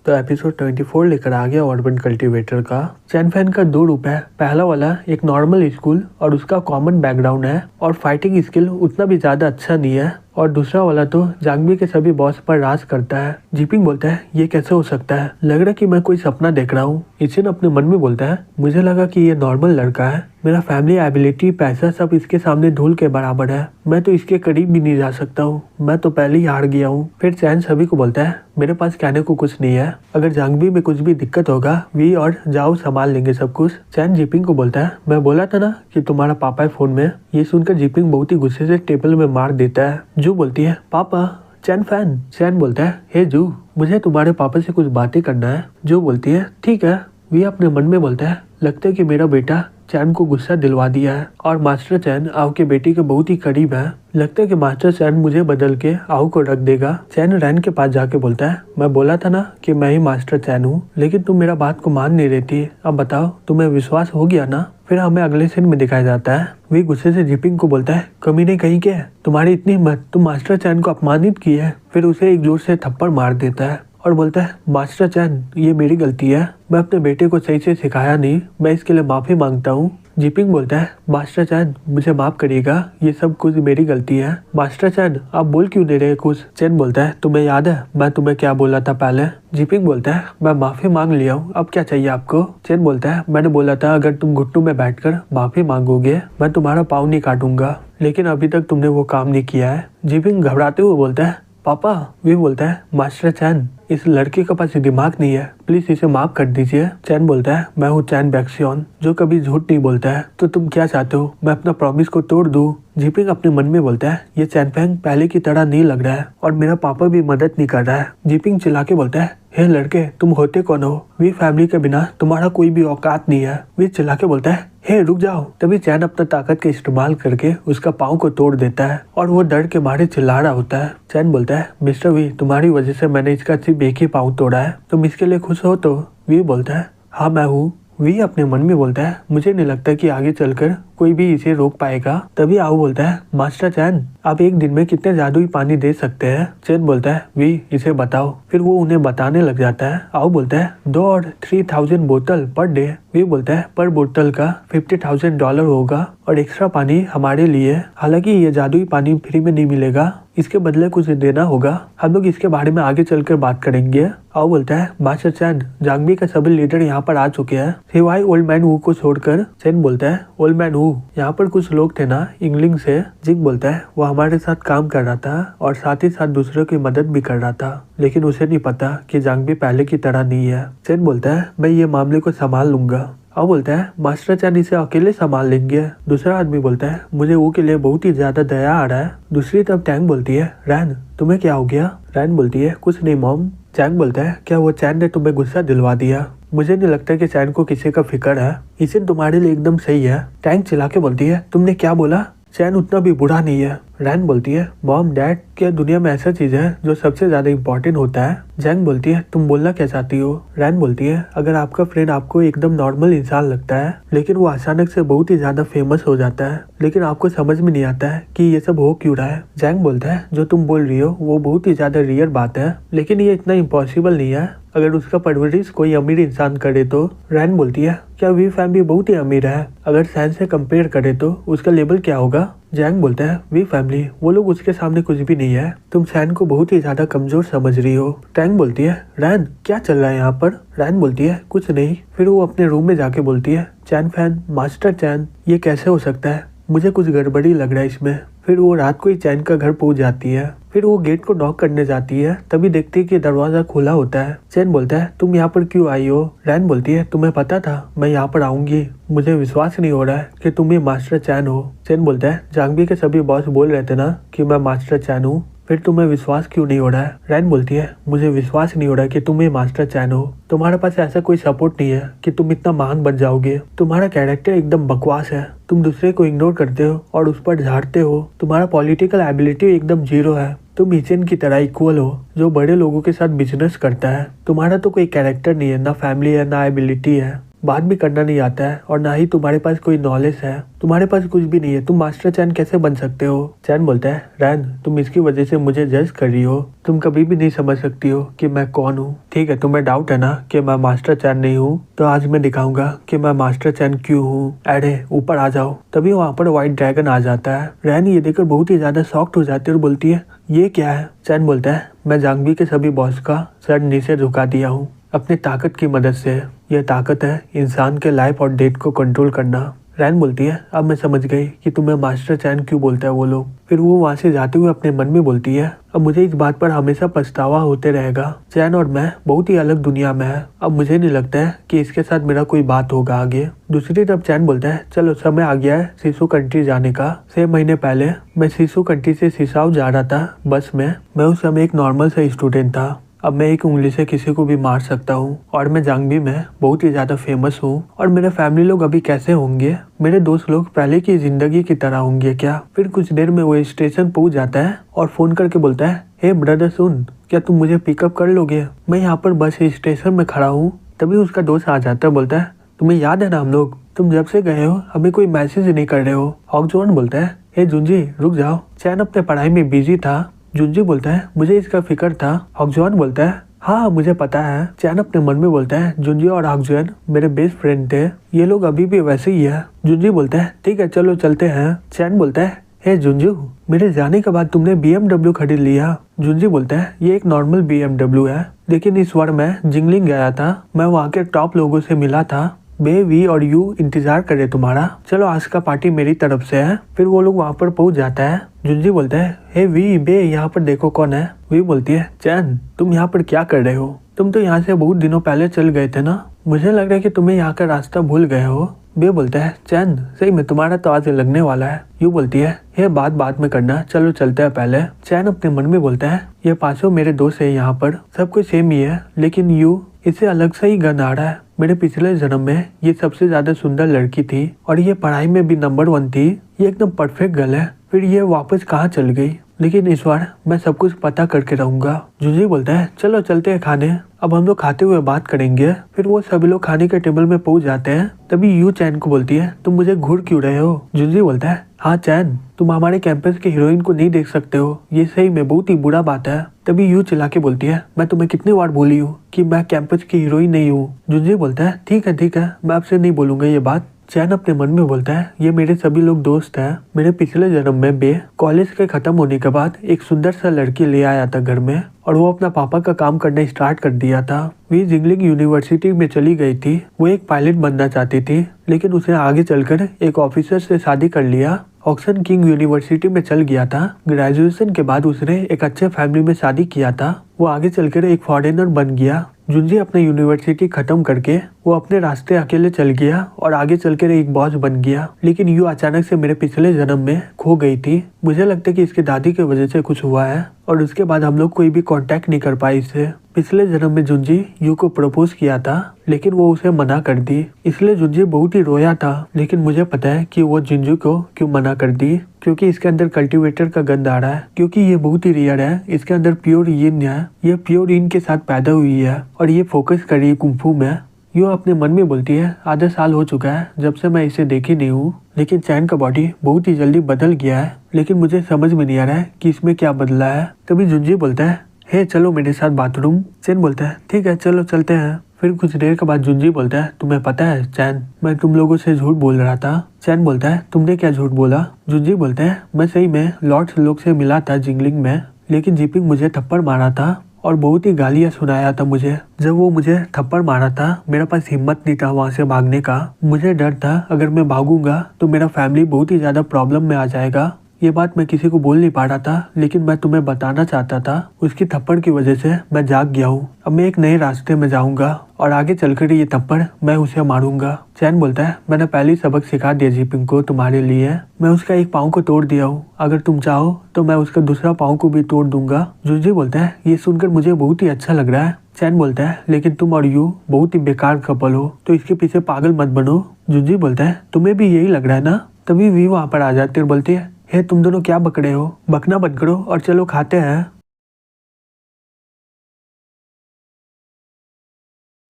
तो एपिसोड 24 लेकर आ गया अर्बन कल्टीवेटर का। चैन फैन का दो रूप है। पहला वाला एक नॉर्मल स्कूल और उसका कॉमन बैकग्राउंड है और फाइटिंग स्किल उतना भी ज्यादा अच्छा नहीं है। और दूसरा वाला तो जांगबी के सभी बॉस पर राज करता है। जीपिंग बोलता है ये कैसे हो सकता है, लग रहा है कि मैं कोई सपना देख रहा हूँ। इचिन अपने मन में बोलता है मुझे लगा कि ये नॉर्मल लड़का है, मेरा फैमिली एबिलिटी पैसा सब इसके सामने धूल के बराबर है, मैं तो इसके करीब भी नहीं जा सकता हूँ, मैं तो पहले ही हार गया हूँ। फिर चैन सभी को बोलता है मेरे पास कहने को कुछ नहीं है, अगर जांगबी में कुछ भी दिक्कत होगा वी और जाओ संभाल लेंगे सब कुछ। चैन जीपिंग को बोलता है मैं बोला था ना कि तुम्हारा पापा है फोन में। ये सुनकर जीपिंग बहुत ही गुस्से से टेबल में मार देता है। जू बोलती है पापा। चैन फैन। चैन बोलता है हे जू मुझे तुम्हारे पापा से कुछ बातें करना है। जो बोलती है ठीक है। वी अपने मन में बोलता है लगता है कि मेरा बेटा चैन को गुस्सा दिलवा दिया है और मास्टर चैन आओ के बेटी के बहुत ही करीब है। लगता है कि मास्टर चैन मुझे बदल के आओ को रख देगा। चैन रैन के पास जाके बोलता है मैं बोला था ना कि मैं ही मास्टर चैन हूँ, लेकिन तुम मेरा बात को मान नहीं रही थी, अब बताओ तुम्हें विश्वास हो गया ना। फिर हमें अगले सीन में दिखाया जाता है वे गुस्से से जीपिंग को बोलता है कमी नहीं कहीं के, तुम्हारी इतनी हिम्मत, तुम मास्टर चैन को अपमानित की है। फिर उसे एक जोर से थप्पड़ मार देता है और बोलता है मास्टर चैन ये मेरी गलती है, मैं अपने बेटे को सही से सिखाया नहीं, मैं इसके लिए माफी मांगता हूँ। जीपिंग बोलता है मास्टर चैन मुझे माफ करिएगा, ये सब कुछ मेरी गलती है। मास्टर चैन आप बोल क्यों दे रहे कुछ। चैन बोलता है तुम्हें याद है मैं तुम्हें क्या बोला था पहले। जीपिंग बोलता है मैं माफी मांग लिया हूँ, अब क्या चाहिए आपको। चैन बोलता है मैंने बोला था अगर तुम घुटनों में बैठकर माफी मांगोगे मैं तुम्हारा पाँव नहीं काटूंगा, लेकिन अभी तक तुमने वो काम नहीं किया है। जीपिंग घबराते हुए बोलता है पापा। वे बोलता है मास्टर चैन इस लड़के के पास दिमाग नहीं है, प्लीज इसे माफ कर दीजिए। चैन बोलता है मैं हूँ चैन बैक्सियन जो कभी झूठ नहीं बोलता है, तो तुम क्या चाहते हो मैं अपना प्रॉमिस को तोड़ दूं। जीपिंग अपने मन में बोलता है ये चैन फैंग पहले की तरह नहीं लग रहा है और मेरा पापा भी मदद नहीं कर रहा है। जीपिंग चिल्ला के बोलता है हे लड़के तुम होते कौन हो, वी फैमिली के बिना तुम्हारा कोई भी औकात नहीं है। वी चिल्ला के बोलता है हे रुक जाओ। तभी चैन अपना ताकत का इस्तेमाल करके उसका पाँव को तोड़ देता है और वो डर के मारे चिल्ला रहा होता है। चैन बोलता है मिस्टर वी तुम्हारी वजह से मैंने इसका सिर्फ एक ही पाँव तोड़ा है, तुम इसके लिए खुश हो। तो वी बोलता है हाँ मैं हूँ। वी अपने मन में बोलता है मुझे नहीं लगता कि आगे चलकर कोई भी इसे रोक पाएगा। तभी आओ बोलता है मास्टर चैन आप एक दिन में कितने जादुई पानी दे सकते हैं। चैन बोलता है वी इसे बताओ। फिर वो उन्हें बताने लग जाता है। आओ बोलता है 2 और 3000 बोतल पर डे। वी बोलता है पर बोतल का $50,000 होगा और एक्स्ट्रा पानी हमारे लिए, हालांकि ये जादुई पानी फ्री में नहीं मिलेगा, इसके बदले कुछ देना होगा, हम लोग इसके बारे में आगे चलकर बात करेंगे। आओ बोलता है मास्टर चैन जांगबी का सभी लीडर यहाँ पर आ चुके हैं सिवाय ओल्ड मैन वू को छोड़कर। चैन बोलता है ओल्ड मैन वू यहाँ पर कुछ लोग थे ना इंग्लिंग से। जिंग बोलता है वो हमारे साथ काम कर रहा था और साथ ही साथ दूसरों की मदद भी कर रहा था, लेकिन उसे नहीं पता कि जांगबी पहले की तरह नहीं है। चैन बोलता है मैं ये मामले को संभाल लूंगा। अब बोलता है मास्टर चैन इसे अकेले संभाल लेंगे। दूसरा आदमी बोलता है मुझे वो के लिए बहुत ही ज्यादा दया आ रहा है। दूसरी तरफ टैंग बोलती है रैन तुम्हें क्या हो गया। रैन बोलती है कुछ नहीं मॉम। चैंग बोलता है क्या वो चैन ने तुम्हें गुस्सा दिलवा दिया, मुझे नहीं लगता कि चैन को किसी का फिक्र है, इसे तुम्हारे लिए एकदम सही है। टैंग चिल्ला के बोलती है तुमने क्या बोला, चैन उतना भी बुरा नहीं है। रैन बोलती है मॉम डैड क्या दुनिया में ऐसा चीज है जो सबसे ज्यादा इम्पोर्टेंट होता है। जैंग बोलती है तुम बोलना क्या चाहती हो। रैन बोलती है अगर आपका फ्रेंड आपको एकदम नॉर्मल इंसान लगता है लेकिन वो अचानक से बहुत ही ज्यादा फेमस हो जाता है, लेकिन आपको समझ में नहीं आता है कि ये सब हो क्यों रहा है। जैंग बोलता है जो तुम बोल रही हो वो बहुत ही ज्यादा रियल बात है, लेकिन ये इतना इम्पॉसिबल नहीं है अगर उसका परवरिश कोई अमीर इंसान करे तो। रैन बोलती है क्या वी फैमिली बहुत ही अमीर है, अगर सैन से कंपेयर करे तो उसका लेवल क्या होगा। जैंग बोलता है वी फैमिली वो लोग उसके सामने कुछ भी नहीं है, तुम सैन को बहुत ही ज्यादा कमजोर समझ रही हो। टैंग बोलती है रैन क्या चल रहा है यहाँ पर। रैन बोलती है कुछ नहीं। फिर वो अपने रूम में जाके बोलती है चैन फैन मास्टर चैन ये कैसे हो सकता है, मुझे कुछ गड़बड़ी लग रहा है इसमें। फिर वो रात को ही चैन का घर पहुंच जाती है। फिर वो गेट को नॉक करने जाती है, तभी देखती है कि दरवाजा खुला होता है। चैन बोलता है तुम यहाँ पर क्यों आई हो। रैन बोलती है तुम्हें पता था मैं यहाँ पर आऊंगी, मुझे विश्वास नहीं हो रहा है कि तुम ही मास्टर चैन हो। चैन बोलता है जांगबी के सभी बॉस बोल रहे थे ना कि मैं मास्टर चैन हूँ, फिर तुम्हें विश्वास क्यों नहीं हो रहा है। रैन बोलती है मुझे विश्वास नहीं हो रहा है कि तुम ही मास्टर चैन हो, तुम्हारे पास ऐसा कोई सपोर्ट नहीं है कि तुम इतना महान बन जाओगे, तुम्हारा कैरेक्टर एकदम बकवास है, तुम दूसरे को इग्नोर करते हो और उस पर झाड़ते हो, तुम्हारा पॉलिटिकल एबिलिटी एकदम जीरो है, तुम इचेन की तरह इक्वल हो जो बड़े लोगों के साथ बिजनेस करता है, तुम्हारा तो कोई कैरेक्टर नहीं है, ना फैमिली है ना एबिलिटी है। बात भी करना नहीं आता है और ना ही तुम्हारे पास कोई नॉलेज है, तुम्हारे पास कुछ भी नहीं है, तुम मास्टर चैन कैसे बन सकते हो? चैन बोलता है रैन, तुम इसकी वजह से मुझे जज कर रही हो, तुम कभी भी नहीं समझ सकती हो कि मैं कौन हूँ। ठीक है, तुम्हें डाउट है ना कि मैं मास्टर चैन नहीं हूँ, तो आज मैं दिखाऊंगा कि मैं मास्टर चैन क्यों हूँ। अरे ऊपर आ जाओ। तभी वहाँ पर व्हाइट ड्रैगन आ जाता है। रैन ये देखकर बहुत ही ज्यादा शॉक्ड हो जाती है और बोलती है ये क्या है? चैन बोलता है मैं जांगवी के सभी बॉस का सर नीचे झुका दिया हूँ अपनी ताकत की मदद से। यह ताकत है इंसान के लाइफ और डेथ को कंट्रोल करना। रैन बोलती है अब मैं समझ गई कि तुम्हें मास्टर चैन क्यों बोलता है वो लोग। फिर वो वहाँ से जाते हुए अपने मन में बोलती है अब मुझे इस बात पर हमेशा पछतावा होते रहेगा। चैन और मैं बहुत ही अलग दुनिया में है। अब मुझे नहीं लगता है कि इसके साथ मेरा कोई बात होगा आगे। दूसरी तरफ चैन बोलता है चलो समय आ गया है शिशु कंट्री जाने का। 6 महीने पहले मैं शिशु कंट्री से सिसाओ जा रहा था बस में। मैं उस समय एक नॉर्मल सा स्टूडेंट था। अब मैं एक उंगली से किसी को भी मार सकता हूँ और मैं जांगवी में बहुत ही ज्यादा फेमस हूँ। और मेरे फैमिली लोग अभी कैसे होंगे? मेरे दोस्त लोग पहले की जिंदगी की तरह होंगे क्या? फिर कुछ देर में वो स्टेशन पहुंच जाता है और फोन करके बोलता है हे ब्रदर सुन, क्या तुम मुझे पिकअप कर लोगे? मैं यहाँ पर बस स्टेशन में खड़ा हूँ। तभी उसका दोस्त आ जाता है, बोलता है तुम्हें याद है ना हम लोग, तुम जब से गए हो हमें कोई मैसेज नहीं कर रहे हो। हॉकजॉन बोलता है हे जुंजी रुक जाओ। चैन अपने पढ़ाई में बिजी था। जुंजी बोलता है मुझे इसका फिक्र था। हॉकजॉन बोलता है हाँ मुझे पता है। चैन अपने मन में बोलता है जुंजी और हॉकजॉन मेरे बेस्ट फ्रेंड थे, ये लोग अभी भी वैसे ही है। जुंजी बोलता है ठीक है चलो चलते हैं। चैन बोलता है हे जुंजू, मेरे जाने के बाद तुमने BMW खरीद लिया। जुंजी बोलता है ये एक नॉर्मल BMW है, लेकिन इस बार मैं जिंगलिंग गया था, मैं वहाँ के टॉप लोगों से मिला था। बे, वी और यू इंतजार करे तुम्हारा, चलो आज का पार्टी मेरी तरफ से है। फिर वो लोग वहाँ पर पहुँच जाता है। जुंजी बोलता है हे वी, बे यहाँ पर देखो कौन है। वी बोलती है चैन तुम यहाँ पर क्या कर रहे हो? तुम तो यहाँ से बहुत दिनों पहले चल गए थे ना, मुझे लग रहा है कि तुम्हें यहाँ का रास्ता भूल गए हो। बे बोलता है चैन सही में तुम्हारा तो आज लगने वाला है। यू बोलती है ये बात बाद में करना, चलो चलते हैं पहले। चैन अपने मन में बोलता है ये पांचों मेरे दोस्त है, यहाँ पर सब कुछ सेम ही है, लेकिन यू इससे अलग सा ही गन आ रहा है। मेरे पिछले जन्म में ये सबसे ज्यादा सुंदर लड़की थी और ये पढ़ाई में भी नंबर 1 थी, ये एकदम परफेक्ट गर्ल है। फिर ये वापस कहाँ चल गई? लेकिन इस बार मैं सब कुछ पता करके रहूंगा। जुंजी बोलता है चलो चलते हैं खाने, अब हम लोग खाते हुए बात करेंगे। फिर वो सभी लोग खाने के टेबल में पहुंच जाते हैं। तभी यू चैन को बोलती है तुम मुझे घूर क्यों रहे हो? जुंजी बोलता है हाँ चैन, तुम हमारे कैंपस के हीरोइन को नहीं देख सकते हो, ये सही में बहुत ही बुरा बात है। तभी यू चिल्ला के बोलती है मैं तुम्हें कितनी बार बोली हूँ कि मैं कैंपस की हीरोइन नहीं हूँ। जुंजी बोलता है ठीक है मैं आपसे नहीं बोलूंगा ये बात। चैन अपने मन में बोलता है ये मेरे सभी लोग दोस्त हैं। मेरे पिछले जन्म में बे कॉलेज के खत्म होने के बाद एक सुंदर सा लड़की ले आया था घर में और वो अपना पापा का काम करना स्टार्ट कर दिया था। वे जिंगलिंग यूनिवर्सिटी में चली गई थी। वो एक पायलट बनना चाहती थी, लेकिन उसे आगे चलकर एक ऑफिसर से शादी कर लिया। ऑक्सन किंग यूनिवर्सिटी में चल गया था। ग्रेजुएशन के बाद उसने एक अच्छे फैमिली में शादी किया था। वो आगे चलकर एक फॉरेनर बन गया। जुंजी अपने यूनिवर्सिटी खत्म करके वो अपने रास्ते अकेले चल गया और आगे चलकर एक बॉस बन गया। लेकिन यू अचानक से मेरे पिछले जन्म में खो गई थी। मुझे लगता है कि इसकी दादी की वजह से कुछ हुआ है और उसके बाद हम लोग कोई भी कांटेक्ट नहीं कर पाए इससे। पिछले जन्म में जुंजी यू को प्रपोज किया था, लेकिन वो उसे मना कर दी, इसलिए जुंजी बहुत ही रोया था। लेकिन मुझे पता है कि वो जुंजी को क्यों मना कर दी, क्योंकि इसके अंदर कल्टीवेटर का गंध आ रहा है, क्योंकि ये बहुत ही रेयर है। इसके अंदर प्योर यिन है, ये प्योर यिन के साथ पैदा हुई है और ये फोकस कर रही है कुंफू में। यू अपने मन में बोलती है आधा साल हो चुका है जब से मैं इसे देखी नहीं हूँ, लेकिन चैन का बॉडी बहुत ही जल्दी बदल गया है, लेकिन मुझे समझ में नहीं आ रहा है कि इसमें क्या बदला है। तभी जुंजी बोलता है हे चलो मेरे साथ बाथरूम। चैन बोलता है ठीक है चलो चलते हैं। फिर कुछ देर के बाद जुंजी बोलता है तुम्हें पता है चैन, मैं तुम लोगों से झूठ बोल रहा था। चैन बोलता है तुमने क्या झूठ बोला? जुंजी बोलता है मैं सही में लॉर्ड्स लोग से मिला था जिंगलिंग में, लेकिन जीपिंग मुझे थप्पड़ मारा था और बहुत ही गालियां सुनाया था मुझे। जब वो मुझे थप्पड़ मारा था मेरे पास हिम्मत नहीं था वहाँ से भागने का। मुझे डर था अगर मैं भागूंगा तो मेरा फैमिली बहुत ही ज्यादा प्रॉब्लम में आ जाएगा। ये बात मैं किसी को बोल नहीं पा रहा था, लेकिन मैं तुम्हें बताना चाहता था। उसकी थप्पड़ की वजह से मैं जाग गया हूँ। अब मैं एक नए रास्ते में जाऊंगा और आगे चलकर ये थप्पड़ मैं उसे मारूंगा। चैन बोलता है मैंने पहले ही सबक सिखा दिया जीपिंग को तुम्हारे लिए, मैं उसका एक पाँव को तोड़ दिया हूँ, अगर तुम चाहो तो मैं उसका दूसरा पाँव को भी तोड़ दूंगा। जुंजी बोलता है ये सुनकर मुझे बहुत ही अच्छा लग रहा है। चैन बोलता है लेकिन तुम और यू बहुत ही बेकार कपल हो, तो इसके पीछे पागल मत बनो। जुंजी बोलता है तुम्हें भी यही लग रहा है ना? तभी वी वहाँ पर आ जाती है और बोलती है हे तुम दोनों क्या बक रहे हो, बकना बंद करो और चलो खाते हैं।